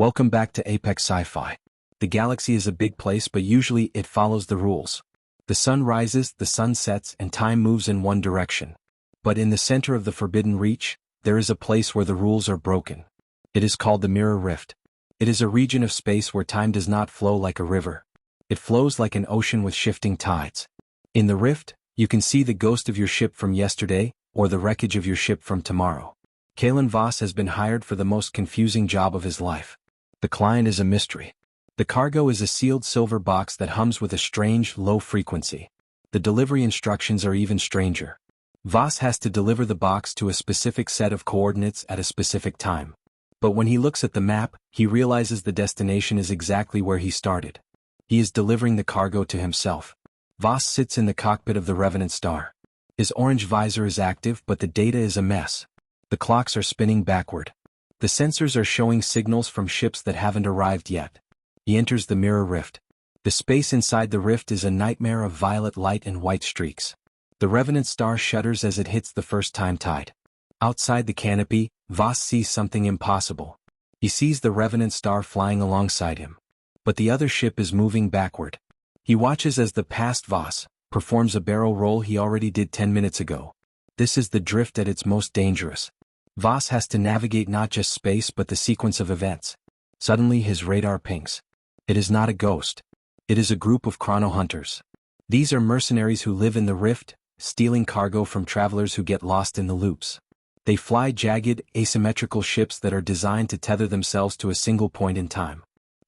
Welcome back to Apex Sci-Fi. The galaxy is a big place, but usually it follows the rules. The sun rises, the sun sets, and time moves in one direction. But in the center of the Forbidden Reach, there is a place where the rules are broken. It is called the Mirror Rift. It is a region of space where time does not flow like a river. It flows like an ocean with shifting tides. In the rift, you can see the ghost of your ship from yesterday, or the wreckage of your ship from tomorrow. Voss has been hired for the most confusing job of his life. The client is a mystery. The cargo is a sealed silver box that hums with a strange, low frequency. The delivery instructions are even stranger. Voss has to deliver the box to a specific set of coordinates at a specific time. But when he looks at the map, he realizes the destination is exactly where he started. He is delivering the cargo to himself. Voss sits in the cockpit of the Revenant Star. His orange visor is active, but the data is a mess. The clocks are spinning backward. The sensors are showing signals from ships that haven't arrived yet. He enters the Mirror Rift. The space inside the rift is a nightmare of violet light and white streaks. The Revenant Star shudders as it hits the first time tide. Outside the canopy, Voss sees something impossible. He sees the Revenant Star flying alongside him. But the other ship is moving backward. He watches as the past Voss performs a barrel roll he already did 10 minutes ago. This is the drift at its most dangerous. Voss has to navigate not just space but the sequence of events. Suddenly his radar pings. It is not a ghost. It is a group of chrono hunters. These are mercenaries who live in the rift, stealing cargo from travelers who get lost in the loops. They fly jagged, asymmetrical ships that are designed to tether themselves to a single point in time.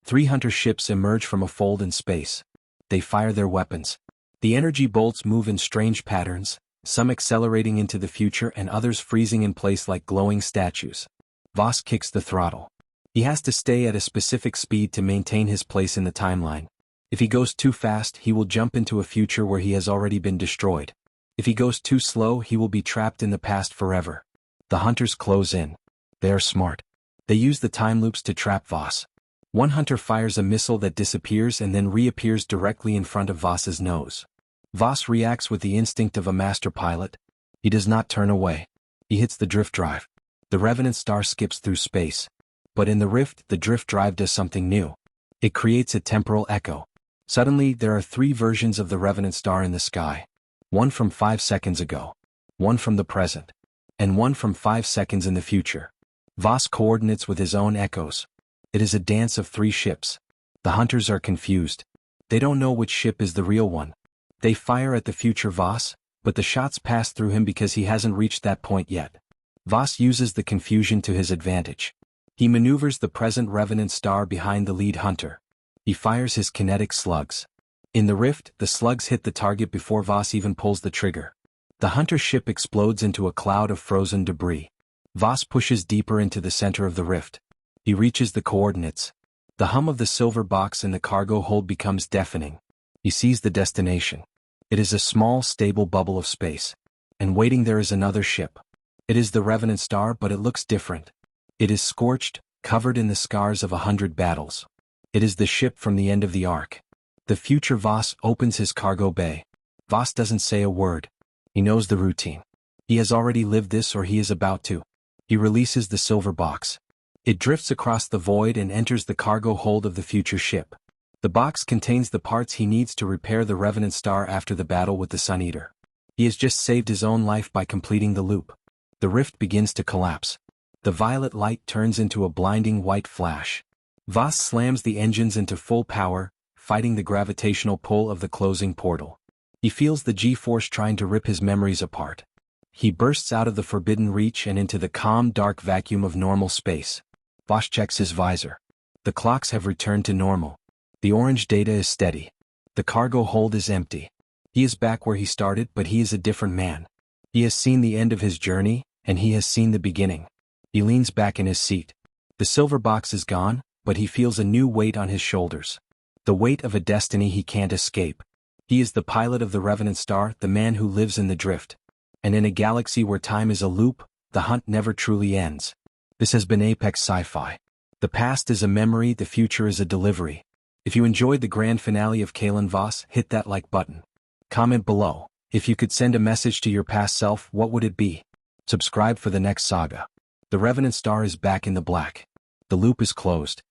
3 hunter ships emerge from a fold in space. They fire their weapons. The energy bolts move in strange patterns, some accelerating into the future and others freezing in place like glowing statues. Voss kicks the throttle. He has to stay at a specific speed to maintain his place in the timeline. If he goes too fast, he will jump into a future where he has already been destroyed. If he goes too slow, he will be trapped in the past forever. The hunters close in. They are smart. They use the time loops to trap Voss. One hunter fires a missile that disappears and then reappears directly in front of Voss's nose. Voss reacts with the instinct of a master pilot. He does not turn away. He hits the drift drive. The Revenant Star skips through space. But in the rift, the drift drive does something new. It creates a temporal echo. Suddenly, there are 3 versions of the Revenant Star in the sky. One from 5 seconds ago. One from the present. And one from 5 seconds in the future. Voss coordinates with his own echoes. It is a dance of 3 ships. The hunters are confused. They don't know which ship is the real one. They fire at the future Voss, but the shots pass through him because he hasn't reached that point yet. Voss uses the confusion to his advantage. He maneuvers the present Revenant Star behind the lead hunter. He fires his kinetic slugs. In the rift, the slugs hit the target before Voss even pulls the trigger. The hunter ship explodes into a cloud of frozen debris. Voss pushes deeper into the center of the rift. He reaches the coordinates. The hum of the silver box in the cargo hold becomes deafening. He sees the destination. It is a small, stable bubble of space. And waiting there is another ship. It is the Revenant Star, but it looks different. It is scorched, covered in the scars of 100 battles. It is the ship from the end of the arc. The future Voss opens his cargo bay. Voss doesn't say a word. He knows the routine. He has already lived this or he is about to. He releases the silver box. It drifts across the void and enters the cargo hold of the future ship. The box contains the parts he needs to repair the Revenant Star after the battle with the Sun Eater. He has just saved his own life by completing the loop. The rift begins to collapse. The violet light turns into a blinding white flash. Voss slams the engines into full power, fighting the gravitational pull of the closing portal. He feels the G-force trying to rip his memories apart. He bursts out of the Forbidden Reach and into the calm, dark vacuum of normal space. Voss checks his visor. The clocks have returned to normal. The orange data is steady. The cargo hold is empty. He is back where he started, but he is a different man. He has seen the end of his journey, and he has seen the beginning. He leans back in his seat. The silver box is gone, but he feels a new weight on his shoulders. The weight of a destiny he can't escape. He is the pilot of the Revenant Star, the man who lives in the drift. And in a galaxy where time is a loop, the hunt never truly ends. This has been Apex Sci-Fi. The past is a memory, the future is a delivery. If you enjoyed the grand finale of Voss, hit that like button. Comment below. If you could send a message to your past self, what would it be? Subscribe for the next saga. The Revenant Star is back in the black. The loop is closed.